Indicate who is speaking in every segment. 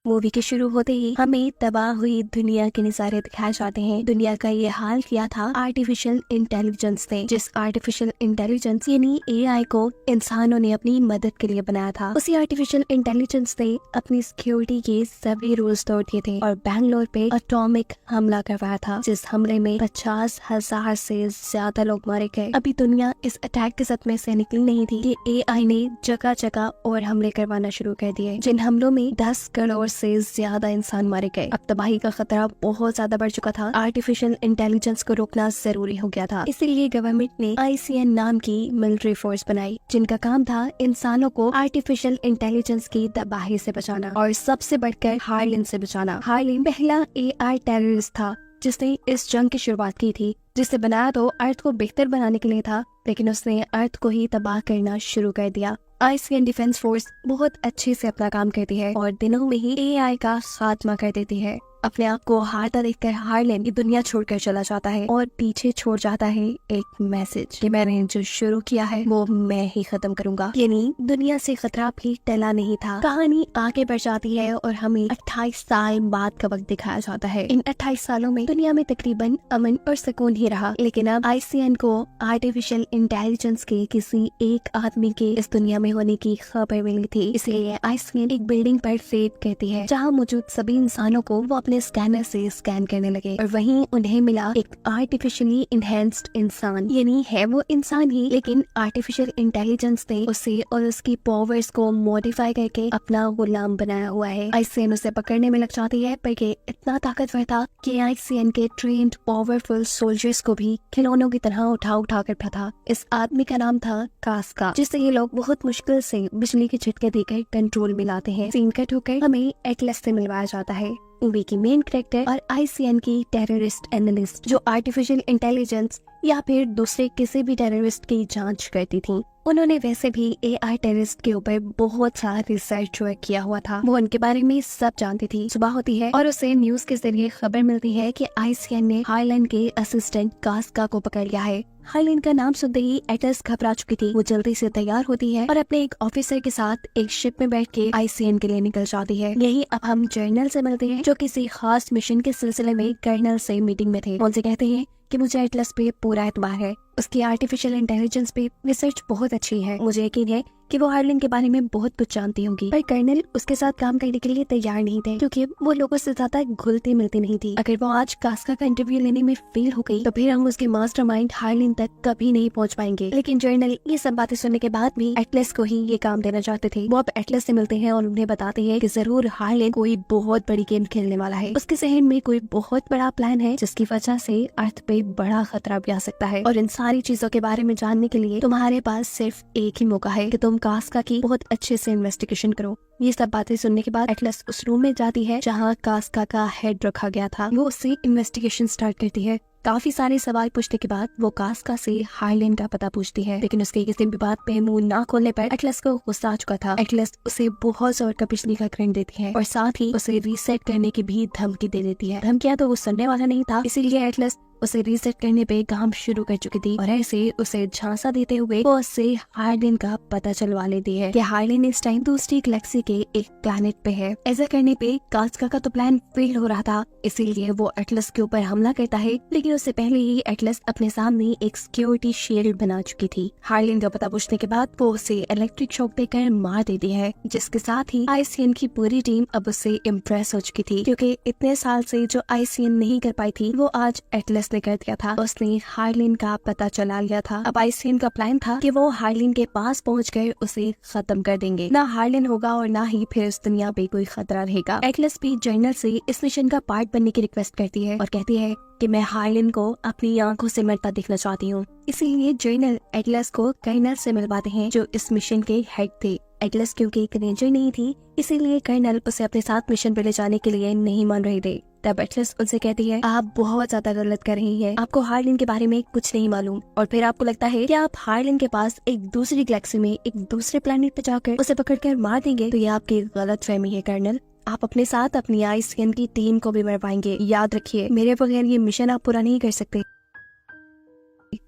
Speaker 1: Movie के शुरू होते ही हमें तबाह हुई दुनिया के नजारे दिखाए जाते हैं। दुनिया का ये हाल किया था आर्टिफिशियल इंटेलिजेंस ने, जिस आर्टिफिशियल इंटेलिजेंस यानी एआई को इंसानों ने अपनी मदद के लिए बनाया था। उसी आर्टिफिशियल इंटेलिजेंस ने अपनी सिक्योरिटी के सभी रूल्स तोड़ दिए थे और बैंगलोर पे एटॉमिक हमला करवाया था, जिस हमले में 50,000 से ज्यादा लोग मारे गए। अभी दुनिया इस अटैक के सदमे से निकली नहीं थी कि एआई ने जगह जगह और हमले करवाना शुरू कर दिए, जिन हमलों में 10 करोड़ से ज्यादा इंसान मारे गए। अब तबाही का खतरा बहुत ज्यादा बढ़ चुका था। आर्टिफिशियल इंटेलिजेंस को रोकना जरूरी हो गया था। इसीलिए गवर्नमेंट ने ICN नाम की मिलिट्री फोर्स बनाई, जिनका काम था इंसानों को आर्टिफिशियल इंटेलिजेंस की तबाही से बचाना और सबसे बढ़कर हार्लिन से बचाना। हार्लिन पहला AI टेररिस्ट था जिसने इस जंग की शुरुआत की थी, जिसे बनाया तो अर्थ को बेहतर बनाने के लिए था, लेकिन उसने अर्थ को ही तबाह करना शुरू कर दिया। ICN डिफेंस फोर्स बहुत अच्छे से अपना काम करती है और दिनों में ही AI का खात्मा कर देती है। अपने आप को हारता देखकर हार्लिन ये दुनिया छोड़कर चला जाता है और पीछे छोड़ जाता है एक मैसेज कि मैंने जो शुरू किया है वो मैं ही खत्म करूंगा। यानी दुनिया से खतरा भी टला नहीं था। कहानी आगे बढ़ जाती है और हमें 28 साल बाद का वक्त दिखाया जाता है। इन 28 सालों में दुनिया में तकरीबन अमन और सुकून ही रहा, लेकिन अब ICN को आर्टिफिशियल इंटेलिजेंस के किसी एक आदमी के इस दुनिया में होने की खबर मिली थी। इसलिए ICN एक बिल्डिंग पर रेड करती है जहाँ मौजूद सभी इंसानों को वो अपने स्कैनर से स्कैन करने लगे और वहीं उन्हें मिला एक आर्टिफिशियली इनहेंस्ड इंसान। यानी है वो इंसान ही, लेकिन आर्टिफिशियल इंटेलिजेंस ने उसे और उसकी पावर्स को मॉडिफाई करके अपना गुलाम बनाया हुआ है। ICN उसे पकड़ने में लग जाती है, पर ये इतना ताकतवर था कि ICN के ट्रेंड पावरफुल सोल्जर्स को भी खिलौनों की तरह उठा कर था। इस आदमी का नाम था कास्का, जिसे ये लोग बहुत मुश्किल से बिजली के झटके देकर कंट्रोल में लाते हैं। सीन कट होकर हमें एटलस से मिलवाया जाता है, मूवी की मेन कैरेक्टर और ICN की टेररिस्ट एनालिस्ट, जो आर्टिफिशियल इंटेलिजेंस या फिर दूसरे किसी भी टेररिस्ट की जांच करती थी। उन्होंने वैसे भी AI टेररिस्ट के ऊपर बहुत सारा रिसर्च वर्क किया हुआ था। वो उनके बारे में सब जानती थी। सुबह होती है और उसे न्यूज के जरिए खबर मिलती है कि ICN ने हार्लिन के असिस्टेंट कास्का को पकड़ लिया है। हार्लिन का नाम सुनते ही एटलस घबरा चुकी थी। वो जल्दी से तैयार होती है और अपने एक ऑफिसर के साथ एक शिप में बैठ के ICN के लिए निकल जाती है। यही अब हम जर्नल से मिलते हैं, जो किसी खास मिशन के सिलसिले में कर्नल से मीटिंग में थे। उनसे कहते हैं कि मुझे एटलस पे पूरा एतबार है, उसकी आर्टिफिशियल इंटेलिजेंस पे रिसर्च बहुत अच्छी है। मुझे यकीन है कि वो हार्लिन के बारे में बहुत कुछ जानती होंगी। पर कर्नल उसके साथ काम करने के लिए तैयार नहीं थे, क्योंकि वो लोगों से ज्यादा घुलती मिलती नहीं थी। अगर वो आज कास्का का इंटरव्यू लेने में फेल हो गई तो फिर हम उसके मास्टरमाइंड हार्लिन तक कभी नहीं पहुंच पाएंगे। लेकिन जर्नल ये सब बातें सुनने के बाद भी एटलस को ही ये काम देना चाहते थे। वो अब एटलस से मिलते हैं और उन्हें बताते हैं कि जरूर हार्लिन कोई बहुत बड़ी गेम खेलने वाला है। उसके जहन में कोई बहुत बड़ा प्लान है, जिसकी वजह से अर्थ पे बड़ा खतरा भी आ सकता है। और इन सारी चीजों के बारे में जानने के लिए तुम्हारे पास सिर्फ एक ही मौका है कि तुम कास्का की बहुत अच्छे से इन्वेस्टिगेशन करो। ये सब बातें सुनने के बाद एटलस उस रूम में जाती है जहाँ कास्का का हेड रखा गया था। वो उससे इन्वेस्टिगेशन स्टार्ट करती है। काफी सारे सवाल पूछने के बाद वो कास्का से हार्लिन का पता पूछती है, लेकिन उसके किसी भी बात पे मुंह ना खोलने पर एटलस को गुस्सा आ चुका था। एटलस उसे बहुत जोर का बिजली का करंट देती है और साथ ही उसे रीसेट करने की भी धमकी दे देती है। धमकियां तो वो सुनने वाला नहीं था, इसीलिए एटलस उसे रीसेट करने पे काम शुरू कर चुकी थी और ऐसे उसे झांसा देते हुए वो उससे हार्लिन का पता चलवा लेती है कि हार्लिन इस टाइम दूसरी गैलेक्सी के एक प्लैनेट पे है। ऐसा करने पे कास्का का तो प्लान फेल हो रहा था, इसीलिए वो एटलस के ऊपर हमला करता है, लेकिन उससे पहले ही एटलस अपने सामने एक सिक्योरिटी शील्ड बना चुकी थी। हार्लिन का पता पूछने के बाद वो उसे इलेक्ट्रिक शॉक देकर मार देती है, जिसके साथ ही ICN की पूरी टीम अब उससे इम्प्रेस हो चुकी थी, क्योंकि इतने साल से जो ICN नहीं कर पाई थी वो आज एटलस ने कर दिया था। उसने हार्लिन का पता चला लिया था। अब ICN का प्लान था कि वो हार्लिन के पास पहुंचकर उसे खत्म कर देंगे। ना हार्लिन होगा और ना ही फिर इस दुनिया पे कोई खतरा रहेगा। एटलस भी जर्नल से इस मिशन का पार्ट बनने की रिक्वेस्ट करती है और कहती है कि मैं हार्लिन को अपनी आंखों से मरता देखना चाहती हूँ। इसीलिए जर्नल एटलस को कर्नल से मिलवाते हैं, जो इस मिशन के हेड थे। एटलस क्योंकि एक रेंजर नहीं थी, इसीलिए कर्नल उसे अपने साथ मिशन पे ले जाने के लिए नहीं मान रहे थे। तब एटलस उनसे कहती है, आप बहुत ज्यादा गलत कर रही है, आपको हार्लिन के बारे में कुछ नहीं मालूम और फिर आपको लगता है कि आप हार्लिन के पास एक दूसरी गैलेक्सी में एक दूसरे प्लेनेट पे जाकर उसे पकड़कर मार देंगे। तो ये आपकी गलत फहमी है कर्नल। आप अपने साथ अपनी ICN की टीम को भी मरवाएंगे। याद रखिए, मेरे बगैर ये मिशन आप पूरा नहीं कर सकते।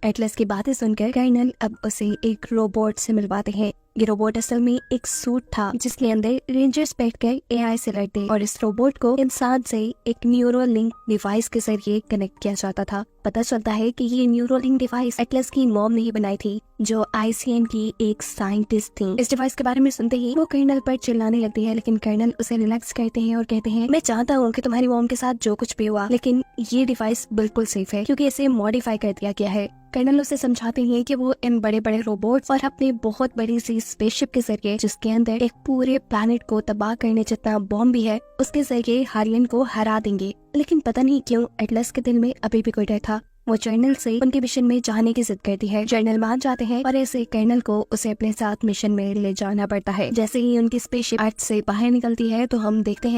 Speaker 1: एटलस की बातें सुनकर कर्नल अब उसे एक रोबोट से मिलवाते हैं, ये रोबोट असल में एक सूट था जिसके अंदर रेंजर्स बैठकर एआई से लड़ते और इस रोबोट को इंसान से एक न्यूरल लिंक डिवाइस के जरिए कनेक्ट किया जाता था। पता चलता है कि ये न्यूरल लिंक डिवाइस एटलस की मॉम ने ही बनाई थी, जो आईसीएन की एक साइंटिस्ट थी। इस डिवाइस के बारे में सुनते ही वो कर्नल पर चिल्लाने लगती है, लेकिन कर्नल उसे रिलैक्स करते हैं और कहते हैं, मैं चाहता हूँ कि तुम्हारी मॉम के साथ जो कुछ भी हुआ, लेकिन ये डिवाइस बिल्कुल सेफ है क्योंकि इसे मॉडिफाई कर दिया गया है। कर्नल उसे समझाते हैं कि वो इन बड़े बड़े रोबोट्स और अपने बहुत बड़ी सी स्पेसशिप के जरिए, जिसके अंदर एक पूरे प्लैनेट को तबाह करने जितना बॉम्ब भी है, उसके जरिए हार्लियन को हरा देंगे। लेकिन पता नहीं क्यों एटलस के दिल में अभी भी कोई डर था। वो जर्नल से उनके मिशन में जाने की जिद करती है। जर्नल मान जाते हैं और ऐसे कर्नल को उसे अपने साथ मिशन में ले जाना पड़ता है। जैसे ही उनकी स्पेसशिप अर्थ से बाहर निकलती है तो हम देखते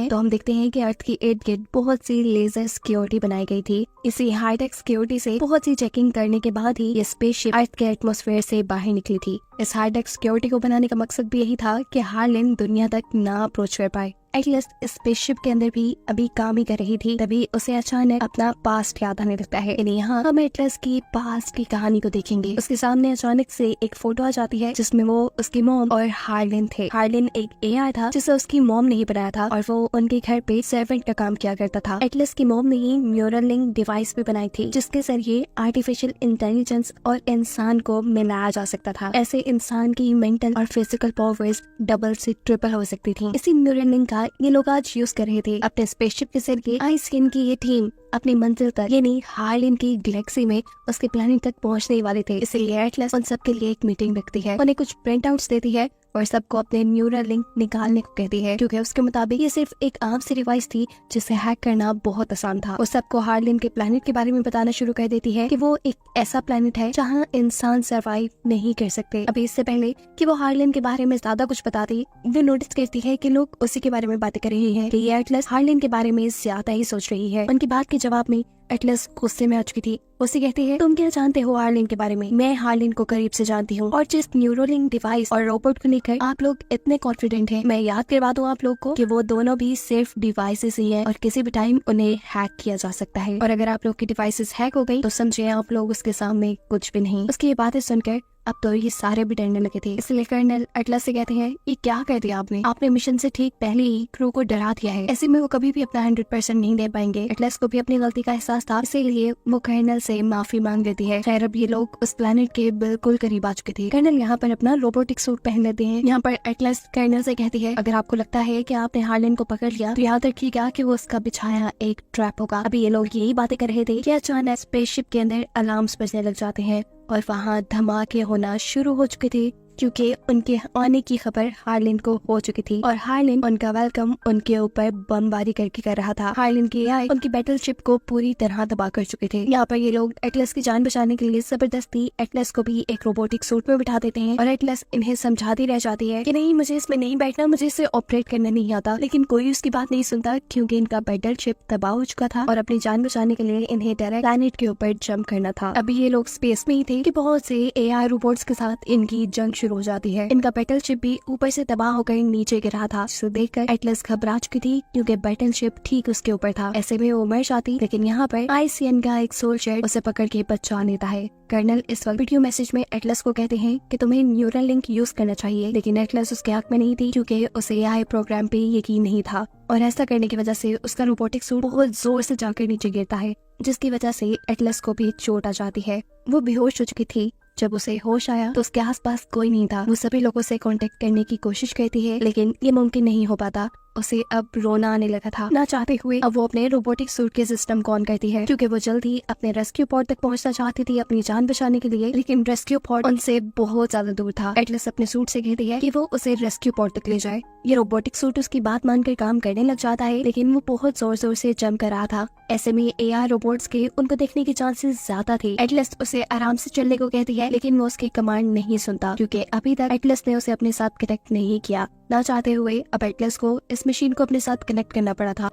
Speaker 1: हैं कि अर्थ की इर्द गिर्द बहुत सी लेजर सिक्योरिटी बनाई गई थी। इसी हाईटेक सिक्योरिटी से बहुत सी चेकिंग करने के बाद ही ये स्पेसशिप अर्थ के एटमॉस्फेयर से बाहर निकली थी। इस हाईटेक सिक्योरिटी को बनाने का मकसद भी यही था कि हार्लिन दुनिया तक ना अप्रोच कर पाए। एटलस स्पेसशिप के अंदर भी अभी काम ही कर रही थी, तभी उसे अचानक अपना पास्ट याद आने लगता है। यहाँ हम एटलस की पास्ट की कहानी को देखेंगे। उसके सामने अचानक से एक फोटो आ जाती है जिसमें वो, उसकी मॉम और हार्लिन थे। हार्लिन एक एआई था जिसे उसकी मॉम ने ही बनाया था और वो उनके घर पे सर्वेंट का काम किया करता था। एटलस की मॉम ने ही न्यूरल लिंक डिवाइस भी बनाई थी जिसके जरिए आर्टिफिशियल इंटेलिजेंस और इंसान को मिलाया जा सकता था। ऐसे इंसान की मेंटल और फिजिकल पावर्स डबल से ट्रिपल हो सकती थी। इसी न्यूरल लिंक का ये लोग आज यूज कर रहे थे। अपने स्पेसशिप के जरिए आईसीएन की ये टीम अपनी मंजिल तक, यानी हार्लिन की गैलेक्सी में उसके प्लेनेट तक पहुंचने वाले थे। इसलिए एटलस उन सबके लिए एक मीटिंग रखती है, उन्हें कुछ प्रिंट आउट्स देती है और सबको अपने न्यूरल लिंक निकालने को कहती है, क्योंकि उसके मुताबिक ये सिर्फ एक आम सी डिवाइस थी जिसे हैक करना बहुत आसान था। वो सबको हार्लिन के प्लेनेट के बारे में बताना शुरू कर देती है कि वो एक ऐसा प्लेनेट है जहाँ इंसान सरवाइव नहीं कर सकते। अभी इससे पहले कि वो हार्लिन के बारे में ज्यादा कुछ बताती, वो नोटिस करती है कि लोग उसी के बारे में बातें कर रहे हैं कि ये एटलस हार्लिन के बारे में ज्यादा ही सोच रही है। उनकी बात के जवाब में एटलस गुस्से में आ चुकी थी। उसे कहती है, तुम क्या जानते हो हार्लिन के बारे में? मैं हार्लिन को करीब से जानती हूँ और जिस न्यूरोलिंक डिवाइस और रोबोट को लेकर आप लोग इतने कॉन्फिडेंट हैं, मैं याद करवा दूं आप लोग को कि वो दोनों भी सिर्फ डिवाइसेस ही हैं और किसी भी टाइम उन्हें हैक किया जा सकता है। और अगर आप लोग की डिवाइसेस हैक हो गई तो समझिए आप लोग उसके सामने कुछ भी नहीं। उसकी ये बातें सुनकर अब तो ये सारे भी डरने लगे थे। इसलिए कर्नल एटलस से कहते हैं, ये क्या कर दिया आपने मिशन से ठीक पहले ही क्रू को डरा दिया है। ऐसे में वो कभी भी अपना 100% नहीं दे पाएंगे। एटलस को भी अपनी गलती का एहसास था, इसीलिए वो कर्नल से माफी मांग लेती है। खैर अब ये लोग उस प्लेनेट के बिल्कुल करीब आ चुके थे। कर्नल यहाँ पर अपना रोबोटिक सूट पहन लेते हैं। यहाँ पर एटलस कर्नल से कहती है, अगर आपको लगता है कि आपने हार्लिन को पकड़ लिया तो याद रखिएगा कि वो उसका बिछाया एक ट्रैप होगा। अभी ये लोग यही बातें कर रहे थे कि अचानक स्पेसशिप के अंदर अलार्म्स बजने लग जाते हैं और वहाँ धमाके होना शुरू हो चुके थे, क्योंकि उनके आने की खबर हार्लिन को हो चुकी थी और हार्लिन उनका वेलकम उनके ऊपर बमबारी करके कर रहा था। हार्लिन के एआई उनकी बैटलशिप को पूरी तरह तबाह कर चुके थे। यहाँ पर ये लोग एटलस की जान बचाने के लिए जबरदस्ती एटलस को भी एक रोबोटिक सूट में बिठा देते हैं और एटलस इन्हें समझाती रह जाती है कि नहीं, मुझे इसमें नहीं बैठना, मुझे इसे ऑपरेट करना नहीं आता। लेकिन कोई उसकी बात नहीं सुनता क्योंकि इनका बैटलशिप तबाह हो चुका था और अपनी जान बचाने के लिए इन्हें डायरेक्ट प्लैनेट के ऊपर जंप करना था। अभी ये लोग स्पेस में ही थे कि बहुत से एआई रोबोट्स के साथ इनकी जंग शुरू हो जाती है। इनका बैटलशिप भी ऊपर से तबाह होकर नीचे गिरा था, जिसे देखकर एटलस घबरा चुकी थी क्योंकि बैटलशिप ठीक उसके ऊपर था। ऐसे में वो मर जाती, लेकिन यहाँ पर आईसीएन का एक सोल्जर उसे पकड़ के बचा लेता है। कर्नल इस वक्त वीडियो मैसेज में एटलस को कहते हैं कि तुम्हें न्यूरल लिंक यूज करना चाहिए, लेकिन एटलस उसके हक में नहीं थी क्योंकि उसे एआई प्रोग्राम पे यकीन नहीं था और ऐसा करने की वजह से उसका रोबोटिक सूट बहुत जोर से जाकर नीचे गिरता है, जिसकी वजह से एटलस को भी चोट आ जाती है। वो बेहोश हो चुकी थी। जब उसे होश आया तो उसके आसपास कोई नहीं था। वो सभी लोगों से कांटेक्ट करने की कोशिश करती है, लेकिन ये मुमकिन नहीं हो पाता। उसे अब रोना आने लगा था। ना चाहते हुए अब वो अपने रोबोटिक सूट के सिस्टम को ऑन करती है क्योंकि वो जल्द ही अपने रेस्क्यू पॉड तक पहुंचना चाहती थी अपनी जान बचाने के लिए, लेकिन रेस्क्यू पॉड उनसे बहुत ज्यादा दूर था। एटलस अपने सूट से कहती है कि वो उसे रेस्क्यू पॉड तक ले जाए। ये रोबोटिक सूट उसकी बात मानकर काम करने लग जाता है, लेकिन वो बहुत जोर जोर से जंप कर रहा था। ऐसे में एआई रोबोट्स के उनको देखने की चांसेस ज्यादा थे। एटलस उसे आराम से चलने को कहती है, लेकिन वो उसकी कमांड नहीं सुनता क्योंकि अभी तक एटलस ने उसे अपने साथ कनेक्ट नहीं किया। ना चाहते हुए अब एटलस को इस मशीन को अपने साथ कनेक्ट करना पड़ा था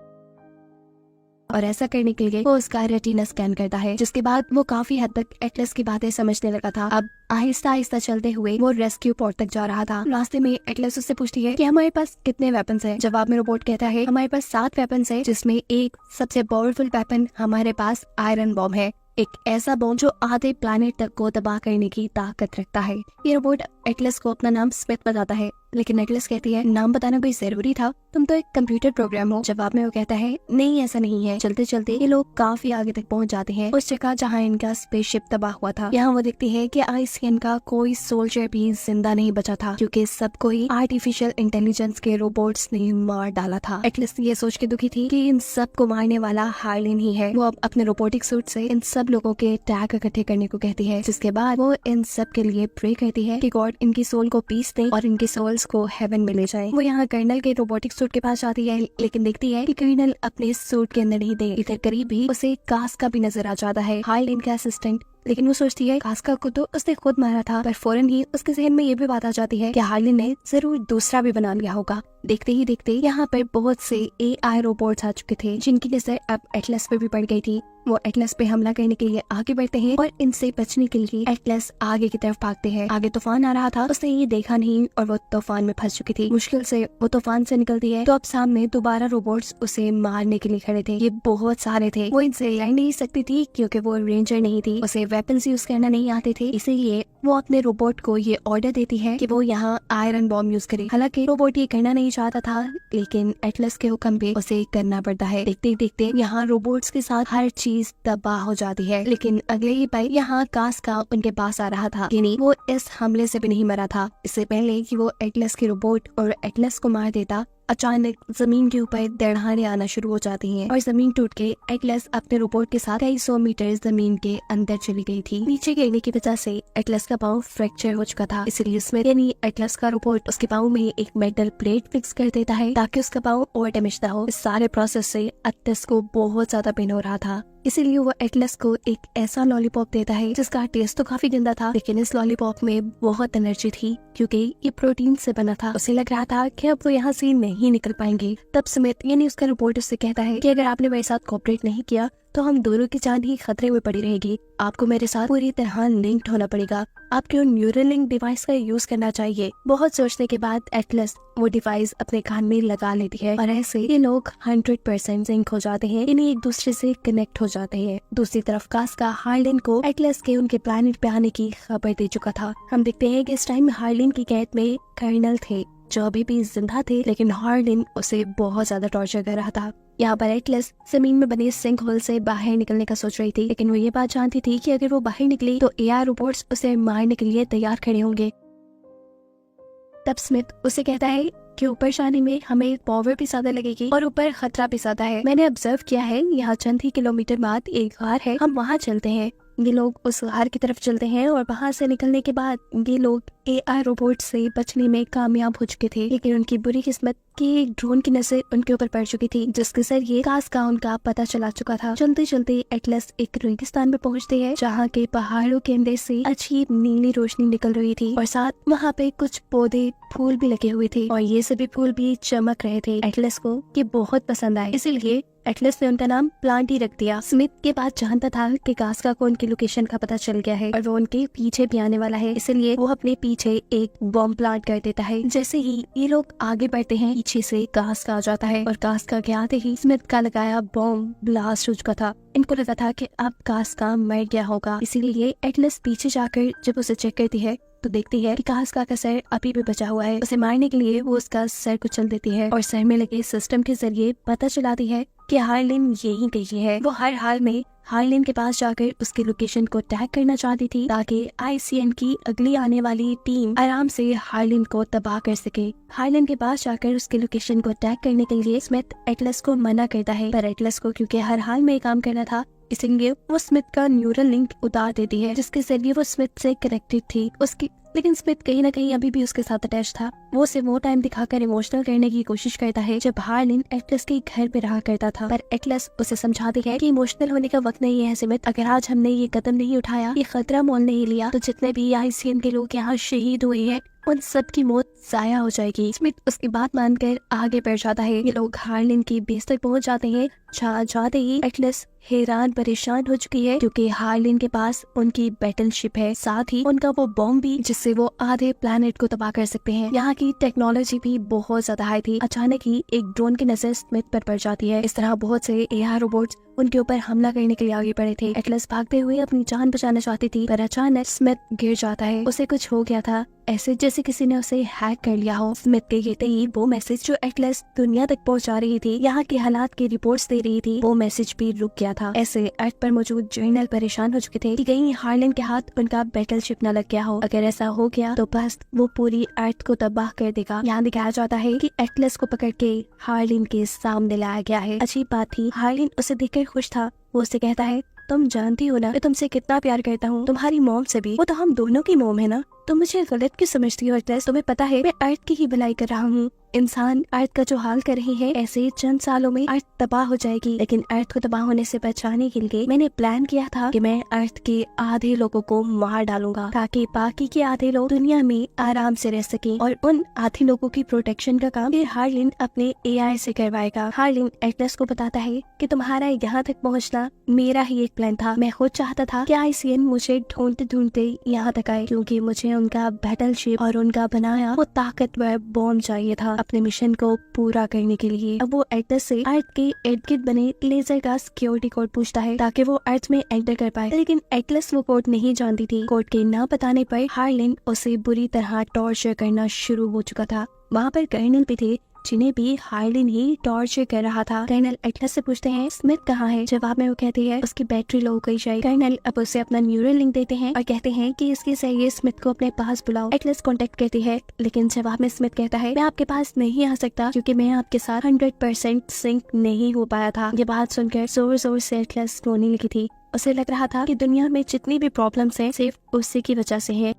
Speaker 1: और ऐसा करने के लिए वो उसका रेटिना स्कैन करता है, जिसके बाद वो काफी हद तक एटलस की बातें समझने लगा था। अब आहिस्ता आहिस्ता चलते हुए वो रेस्क्यू पॉड तक जा रहा था। रास्ते में एटलस उससे पूछती है कि हमारे पास कितने वेपन्स हैं। जवाब में रोबोट कहता है, हमारे पास 7 वेपन्स हैं, जिसमें एक सबसे पावरफुल वेपन हमारे पास आयरन बॉम्ब है। एक ऐसा बॉम्ब जो आधे प्लैनेट तक को तबाह करने की ताकत रखता है। ये रोबोट एटलस को अपना नाम स्मिथ बताता है, लेकिन एटलस कहती है नाम बताना कोई जरूरी था, तुम तो एक कंप्यूटर प्रोग्राम हो। जवाब में वो कहता है नहीं ऐसा नहीं है। चलते चलते ये लोग काफी आगे तक पहुंच जाते हैं, उस जगह जहाँ इनका स्पेसशिप तबाह हुआ था। यहाँ वो देखती है कि ICN का कोई सोल्जर भी जिंदा नहीं बचा था, क्योंकि सबको ही आर्टिफिशियल इंटेलिजेंस के रोबोट्स ने मार डाला था। एटलस ये सोच के दुखी थी कि इन सब को मारने वाला हार्लिन ही है। वो अब अपने रोबोटिक सूट से इन सब लोगों के टैग इकट्ठे करने को कहती है, जिसके बाद वो इन सब के लिए प्रे करती है कि गॉड इनकी सोल को पीस दे और इनकी सोल्स को हेवन में ले जाए। वो यहाँ कर्नल के रोबोटिक सूट के पास जाती है, लेकिन देखती है कि कर्नल अपने सूट के अंदर नहीं थे। इधर करीब ही उसे कास्का भी नजर आ जाता है, हार्लिन का असिस्टेंट। लेकिन वो सोचती है कास्का को तो उसने खुद मारा था, पर फौरन ही उसके जहन में ये भी बात आ जाती है कि हार्लिन ने जरूर दूसरा भी बना लिया होगा। देखते ही देखते यहाँ पर बहुत से AI रोबोट्स आ चुके थे, जिनकी नजर अब एटलस पे भी पड़ गई थी। वो एटलस पे हमला करने के लिए आगे बढ़ते हैं और इनसे बचने के लिए एटलस आगे की तरफ भागते हैं। आगे तूफान आ रहा था, उसने ये देखा नहीं और वो तूफान में फंस चुकी थी। मुश्किल से वो तूफान से निकलती है तो अब सामने दोबारा रोबोट्स उसे मारने के लिए खड़े थे। ये बहुत सारे थे। वो इनसे लड़ नहीं सकती थी क्योंकि वो रेंजर नहीं थी, उसे वेपन्स यूज करना नहीं आते थे। इसीलिए वो अपने रोबोट को ये ऑर्डर देती है कि वो यहाँ आयरन बॉम्ब यूज करे। हालांकि रोबोट ये करना नहीं चाहता था, लेकिन एटलस के हुक्म पे उसे करना पड़ता है। देखते देखते यहाँ रोबोट्स के साथ हर चीज तबाह हो जाती है। लेकिन अगले ही पल यहाँ कास्का उनके पास आ रहा था, यानी वो इस हमले से भी नहीं मरा था। इससे पहले कि वो एटलस के रोबोट और एटलस को मार देता, अचानक जमीन के ऊपर दड़हाने आना शुरू हो जाती हैं और जमीन टूट के एटलस अपने रोबोट के साथ कई 100 मीटर जमीन के अंदर चली गई थी। नीचे गिरने की वजह से एटलस का पाँव फ्रैक्चर हो चुका था, इसलिए उसमें यानी एटलस का रोबोट उसके पाँव में एक मेटल प्लेट फिक्स कर देता है ताकि उसका पाँव और डैमेज ना हो। इस सारे प्रोसेस से एटलस को बहुत ज्यादा पेन हो रहा था, इसीलिए वो एटलस को एक ऐसा लॉलीपॉप देता है जिसका टेस्ट तो काफी गंदा था, लेकिन इस लॉलीपॉप में बहुत एनर्जी थी क्योंकि ये प्रोटीन से बना था। उसे लग रहा था कि अब वो यहाँ से नहीं निकल पाएंगे। तब स्मिथ यानी उसका रिपोर्टर उससे कहता है कि अगर आपने मेरे साथ कोऑपरेट नहीं किया तो हम दोनों की जान ही खतरे में पड़ी रहेगी। आपको मेरे साथ पूरी तरह लिंक्ड होना पड़ेगा। आपके उन न्यूरल लिंक डिवाइस का यूज करना चाहिए। बहुत सोचने के बाद एटलस वो डिवाइस अपने कान में लगा लेती है और ऐसे ये लोग 100% सिंक हो जाते हैं, यानी एक दूसरे से कनेक्ट हो जाते हैं। दूसरी तरफ कास्का हार्लिन को एटलस के उनके प्लेनेट पे आने की खबर दे चुका था। हम देखते हैं कि इस टाइम हार्लिन की कैद में कर्नल थे जो अभी भी जिंदा थे, लेकिन हार्लिन उसे बहुत ज्यादा टॉर्चर कर रहा था। यहाँ पर एटलस जमीन में बने सिंक होल से बाहर निकलने का सोच रही थी, लेकिन वो ये बात जानती थी कि अगर वो बाहर निकली तो AI रोबोट्स उसे मारने के लिए तैयार खड़े होंगे। तब स्मिथ उसे कहता है कि ऊपर जाने में हमें पावर भी ज्यादा लगेगी और ऊपर खतरा भी ज्यादा है। मैंने ऑब्जर्व किया है यहाँ चंद ही किलोमीटर बाद एक गार है, हम वहाँ चलते हैं। ये लोग उस गार की तरफ चलते हैं और वहाँ से निकलने के बाद ये लोग AI रोबोट से बचने में कामयाब हो चुके थे, लेकिन उनकी बुरी किस्मत कि एक ड्रोन की नजर उनके ऊपर पड़ चुकी थी, जिसके जरिए कास्का उनका पता चला चुका था। चलते चलते एटलस एक रेगिस्तान में पहुँचते हैं जहाँ के पहाड़ों के अंदर से अजीब नीली रोशनी निकल रही थी और साथ वहाँ पे कुछ पौधे फूल भी लगे हुए थे और ये सभी फूल भी चमक रहे थे। एटलस को ये बहुत पसंद आए, इसीलिए एटलस ने उनका नाम प्लांटी रख दिया। स्मिथ के बाद जानता था कि कास्का को उनकी लोकेशन का पता चल गया है और वो उनके पीछे भी आने वाला है, इसलिए वो अपने पीछे एक बॉम्ब प्लांट कर देता है। जैसे ही ये लोग आगे बढ़ते हैं, पीछे से कास्का आ जाता है और कास्का के आते ही स्मिथ का लगाया बॉम्ब ब्लास्ट हो चुका था। इनको लगा था कि अब कास्का मर गया होगा, इसीलिए एटलस पीछे जाकर जब उसे चेक करती है तो देखती है कि कास्का का सर अभी भी बचा हुआ है। उसे मारने के लिए वो उसका सर कुचल देती है और सर में लगे सिस्टम के जरिए पता चलाती है कि हार्लिन यहीं कहीं है। वो हर हाल में हार्लिन के पास जाकर उसकी लोकेशन को टैग करना चाहती थी ताकि ICN की अगली आने वाली टीम आराम से हार्लिन को तबाह कर सके। हार्लिन के पास जाकर उसकी लोकेशन को टैग करने के लिए स्मिथ एटलस को मना करता है, पर एटलस को क्योंकि हर हाल में काम करना था इसलिए वो स्मिथ का न्यूरल लिंक उतार देती है, जिसके जरिए वो स्मिथ से कनेक्टेड थी उसकी। लेकिन स्मिथ कहीं ना कहीं अभी भी उसके साथ अटैच था। वो उसे वो टाइम दिखाकर इमोशनल करने की कोशिश करता है जब हार्लिन एटलस के घर पे रहा करता था, पर एटलस उसे समझाती है कि इमोशनल होने का वक्त नहीं है स्मिथ। अगर आज हमने ये कदम नहीं उठाया, ये खतरा मोल नहीं लिया, तो जितने भी ICN के लोग यहाँ शहीद हुए हैं उन सब की मौत जाया हो जाएगी। स्मिथ उसकी बात मानकर आगे बढ़ जाता है। ये लोग हार्लिन की बेस तक पहुंच जाते हैं। जाते ही एटलस हैरान परेशान हो चुकी है क्योंकि हार्लिन के पास उनकी बैटलशिप है, साथ ही उनका वो बॉम्ब भी जिससे वो आधे प्लेनेट को तबाह कर सकते हैं। यहाँ की टेक्नोलॉजी भी बहुत ज्यादा हाई थी। अचानक ही एक ड्रोन की नजर स्मिथ पर पड़ जाती है। इस तरह बहुत से AI रोबोट्स उनके ऊपर हमला करने के लिए आगे बढ़े थे। एटलस भागते हुए अपनी जान बचाना चाहती थी, पर अचानक स्मिथ गिर जाता है। उसे कुछ हो गया था, ऐसे जैसे किसी ने उसे हैक कर लिया हो। स्मिथ के गिरते ही वो मैसेज जो एटलस दुनिया तक पहुंचा रही थी, यहाँ के हालात की रिपोर्ट्स दे रही थी, वो मैसेज भी रुक गया था। ऐसे अर्थ पर मौजूद जर्नल परेशान हो चुके थे कि कहीं हार्लिन के हाथ उनका बैटलशिप न लग गया हो। अगर ऐसा हो गया तो बस वो पूरी अर्थ को तबाह कर देगा। यहाँ दिखाया जाता है कि एटलस को पकड़ के हार्लिन के सामने लाया गया है। अजीब बात थी, हार्लिन उसे देखकर खुश था। वो उसे कहता है, तुम जानती हो ना मैं तुमसे कितना प्यार करता हूँ, तुम्हारी मॉम से भी। वो तो हम दोनों की मॉम है ना, तुम मुझे गलत क्यों समझती हो एटलस? तुम्हें पता है मैं अर्थ की ही भलाई कर रहा हूँ। इंसान अर्थ का जो हाल कर रहे हैं, ऐसे चंद सालों में अर्थ तबाह हो जाएगी। लेकिन अर्थ को तबाह होने से बचाने के लिए मैंने प्लान किया था कि मैं अर्थ के आधे लोगों को मार डालूंगा, ताकि बाकी के आधे लोग दुनिया में आराम से रह सकें। और उन आधे लोगों की प्रोटेक्शन का काम हार्लिन अपने एआई से करवाएगा। हार्लिन एटलस को बताता है कि तुम्हारा यहाँ तक पहुँचना मेरा ही एक प्लान था। मैं खुद चाहता था कि आईसीएन मुझे ढूंढते ढूंढते यहाँ तक आए, क्योंकि मुझे उनका बैटलशिप और उनका बनाया वो ताकतवर बॉम्ब चाहिए था अपने मिशन को पूरा करने के लिए। अब वो एटलस से अर्थ के इर्द गिर्द बने लेजर का सिक्योरिटी कोड पूछता है, ताकि वो अर्थ में एंटर कर पाए। लेकिन एटलस वो कोड नहीं जानती थी। कोड के न बताने पर हार्लिन उसे बुरी तरह टॉर्चर करना शुरू हो चुका था। वहाँ पर कर्नल भी थे, जिन्हें भी हार्लिन ही टॉर्चर कर रहा था। कर्नल एटलस से पूछते हैं, स्मिथ कहाँ है? जवाब में वो कहती है, उसकी बैटरी लो हो गई शायद। कर्नल अब उसे अपना न्यूरल लिंक देते हैं और कहते हैं कि इसके जरिए स्मिथ को अपने पास बुलाओ। एटलस कांटेक्ट करती है, लेकिन जवाब में स्मिथ कहता है, मैं आपके पास नहीं आ सकता, क्योंकि मैं आपके साथ 100% सिंक नहीं हो पाया था। ये बात सुनकर जोर जोर से एटलस रोने लगी थी। उसे लग रहा था कि दुनिया में जितनी भी प्रॉब्लम्स हैं सिर्फ उसी की वजह से है।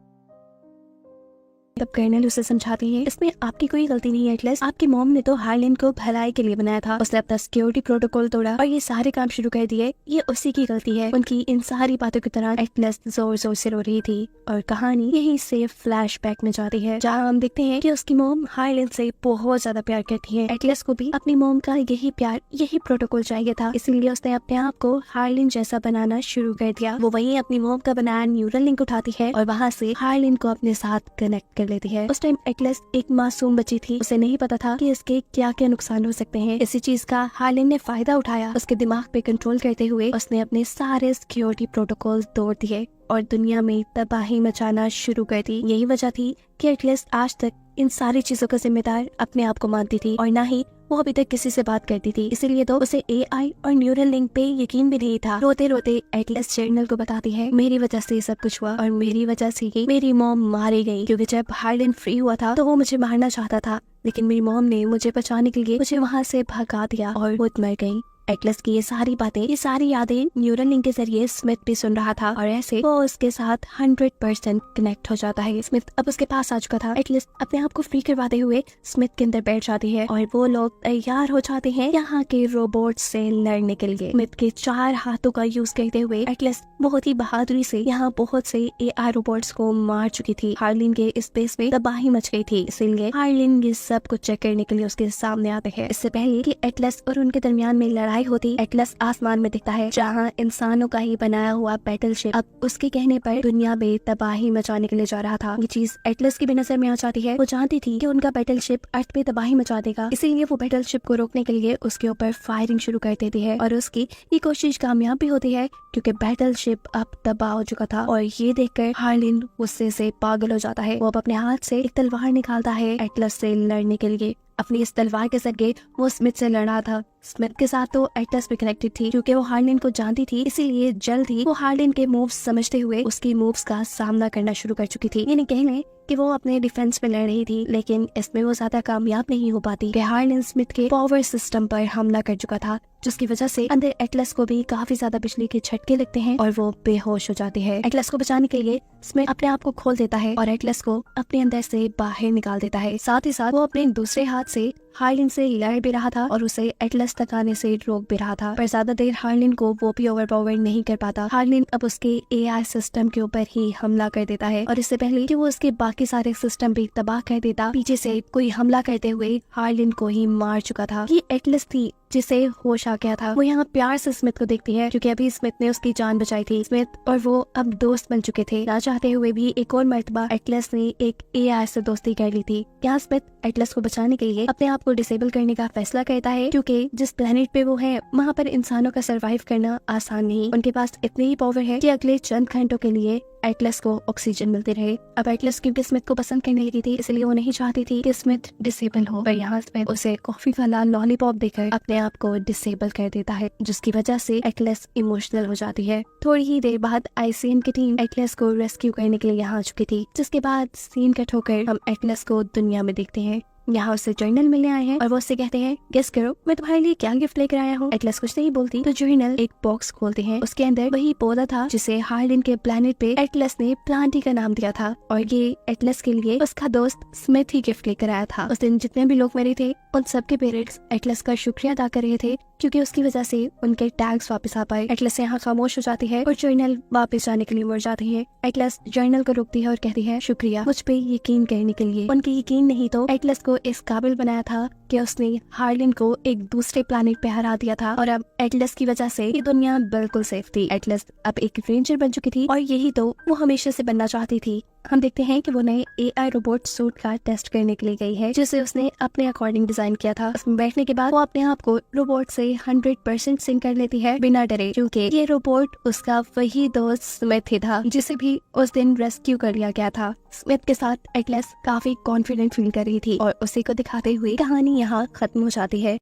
Speaker 1: तब कर्नल उसे समझाती है, इसमें आपकी कोई गलती नहीं है एटलस, आपकी मॉम ने तो हार्लिन को भलाई के लिए बनाया था। उसने अपना सिक्योरिटी प्रोटोकॉल तोड़ा और ये सारे काम शुरू कर दिए, ये उसी की गलती है। उनकी इन सारी बातों की तरह एटलस जोर जोर से रो रही थी। और कहानी यही से फ्लैशबैक में जाती है, जहाँ हम देखते हैं कि उसकी मॉम हार्लिन से बहुत ज्यादा प्यार करती है। एटलस को भी अपनी मॉम का यही प्यार, यही प्रोटोकॉल चाहिए था, इसीलिए उसने अपने आप को हार्लिन जैसा बनाना शुरू कर दिया। वो वही अपनी मॉम का बनाया न्यूरल लिंक उठाती है और वहाँ से हार्लिन को अपने साथ कनेक्ट कर लेती है। उस टाइम एटलस एक मासूम बच्ची थी, उसे नहीं पता था कि इसके क्या क्या नुकसान हो सकते हैं। इसी चीज का हार्लिन ने फायदा उठाया। उसके दिमाग पे कंट्रोल करते हुए उसने अपने सारे सिक्योरिटी प्रोटोकॉल तोड़ दिए और दुनिया में तबाही मचाना शुरू कर दी। यही वजह थी कि एटलस आज तक इन सारी चीजों का जिम्मेदार अपने आप को मानती थी और ना ही वो अभी तक किसी से बात करती थी। इसीलिए तो उसे एआई और न्यूरल लिंक पे यकीन भी नहीं था। रोते रोते एटलस जर्नल को बताती है, मेरी वजह से सब कुछ हुआ और मेरी वजह से ही मेरी मॉम मारी गई, क्योंकि जब हार्लिन फ्री हुआ था तो वो मुझे मारना चाहता था, लेकिन मेरी मॉम ने मुझे बचाने के लिए मुझे वहाँ से भगा दिया और वो मर गई। एटलस की ये सारी बातें, ये सारी यादें न्यूरल लिंक के जरिए स्मिथ भी सुन रहा था और ऐसे वो उसके साथ 100% कनेक्ट हो जाता है। स्मिथ अब उसके पास आ चुका था। एटलस अपने आप को फ्री करवाते हुए स्मिथ के अंदर बैठ जाती है और वो लोग तैयार हो जाते हैं यहाँ के रोबोट से लड़ने के लिए। स्मिथ के 4 हाथों का यूज करते हुए एटलस बहुत ही बहादुरी से यहाँ बहुत से एआई रोबोट्स को मार चुकी थी। हार्लिन के स्पेस में तबाही मच गई थी, इसीलिए हार्लिन ये सब कुछ चेक करने के लिए उसके सामने आते हैं। इससे पहले कि एटलस और उनके दरमियान में लड़ाई होती, एटलस आसमान में दिखता है, जहाँ इंसानों का ही बनाया हुआ बैटलशिप अब उसके कहने पर दुनिया में तबाही मचाने के लिए जा रहा था। ये चीज एटलस की भी नजर में आ जाती है। वो जानती थी कि उनका बैटलशिप अर्थ पे तबाही मचा देगा, इसीलिए वो बैटलशिप को रोकने के लिए उसके ऊपर फायरिंग शुरू कर देती है और उसकी ये कोशिश कामयाब भी होती है, क्योंकि बैटलशिप अब तबाह हो चुका था। और ये देखकर हार्लिन गुस्से से पागल हो जाता है। वो अब अपने हाथ से एक तलवार निकालता है एटलस से लड़ने के लिए। अपनी इस तलवार के जरिए वो स्मिथ से लड़ा था। स्मिथ के साथ तो एटलस भी कनेक्टेड थी, क्योंकि वो हार्लिन को जानती थी, इसीलिए जल्द ही वो हार्लिन के मूव्स समझते हुए उसकी मूव्स का सामना करना शुरू कर चुकी थी। यानी कह लें कि वो अपने डिफेंस में लड़ रही थी, लेकिन इसमें वो ज्यादा कामयाब नहीं हो पाती। हार्लिन स्मिथ के पावर सिस्टम पर हमला कर चुका था, जिसकी वजह से अंदर एटलस को भी काफी ज्यादा बिजली के झटके लगते हैं और वो बेहोश हो जाती है। एटलस को बचाने के लिए स्मिथ अपने आप को खोल देता है और एटलस को अपने अंदर से बाहर निकाल देता है। साथ ही साथ वो अपने दूसरे हाथ से हार्लिन से लड़ भी रहा था और उसे एटलस तक आने से रोक भी रहा था, पर ज्यादा देर हार्लिन को वो भी ओवरपावर नहीं कर पाता। हार्लिन अब उसके एआई सिस्टम के ऊपर ही हमला कर देता है और इससे पहले कि वो उसके बाकी सारे सिस्टम भी तबाह कर देता, पीछे से कोई हमला करते हुए हार्लिन को ही मार चुका था। ये एटलस थी जिसे होश आ गया था, वो यहाँ प्यार से स्मिथ को देखती है क्योंकि अभी स्मिथ ने उसकी जान बचाई थी। स्मिथ और वो अब दोस्त बन चुके थे। ना चाहते हुए भी एक और मर्तबा एटलस ने एक एआई से दोस्ती कर ली थी। यहाँ स्मिथ एटलस को बचाने के लिए अपने आप को डिसेबल करने का फैसला करता है क्योंकि जिस प्लेनेट पे वो है वहाँ पर इंसानों का सरवाइव करना आसान नहीं। उनके पास इतनी ही पावर है कि अगले चंद घंटों के लिए एटलस को ऑक्सीजन मिलती रहे। अब एटलस क्योंकि स्मिथ को पसंद करने लगी थी, इसलिए वो नहीं चाहती थी कि स्मिथ डिसेबल हो, पर यहाँ स्मिथ उसे कॉफी वाला लॉलीपॉप देकर अपने आप को डिसेबल कर देता है, जिसकी वजह से एटलस इमोशनल हो जाती है। थोड़ी ही देर बाद आईसीएन की टीम एटलस को रेस्क्यू करने के लिए यहाँ आ चुकी थी, जिसके बाद सीन कट होकर हम एटलस को दुनिया में देखते हैं। यहाँ उससे जर्नल मिलने आए हैं और वो उससे कहते हैं गेस करो मैं तुम्हारे लिए क्या गिफ्ट लेकर आया हूँ। एटलस कुछ नहीं बोलती तो जर्नल एक बॉक्स खोलते हैं। उसके अंदर वही पौधा था जिसे हार्लिन के प्लेनेट पे एटलस ने प्लांटी का नाम दिया था और ये एटलस के लिए उसका दोस्त स्मिथ ही गिफ्ट लेकर आया था। उस दिन जितने भी लोग मरे थे उन सबके पेरेंट्स एटलस का शुक्रिया अदा कर रहे थे क्योंकि उसकी वजह से उनके टैग्स वापस आ पाए। एटलस यहाँ खामोश हो जाती है और जर्नल वापस जाने के लिए मर जाती है। एटलस जर्नल को रोकती है और कहती है शुक्रिया मुझ पे यकीन करने के लिए। उनके यकीन नहीं तो एटलस को इस काबिल बनाया था कि उसने हार्लिन को एक दूसरे प्लेनेट पे हरा दिया था और अब एटलस की वजह से ये दुनिया बिल्कुल सेफ थी। एटलस अब एक रेंजर बन चुकी थी और यही तो वो हमेशा से बनना चाहती थी। हम देखते हैं कि वो नए एआई रोबोट सूट का टेस्ट करने के लिए गई है जिसे उसने अपने अकॉर्डिंग डिजाइन किया था। उसमें बैठने के बाद वो अपने आप को रोबोट से 100% सिंक कर लेती है बिना डरे, क्योंकि ये रोबोट उसका वही दोस्त स्मिथ ही था जिसे भी उस दिन रेस्क्यू कर लिया गया था। स्मिथ के साथ एटलस काफी कॉन्फिडेंट फील कर रही थी और उसी को दिखाते हुए कहानी यहाँ खत्म हो जाती है।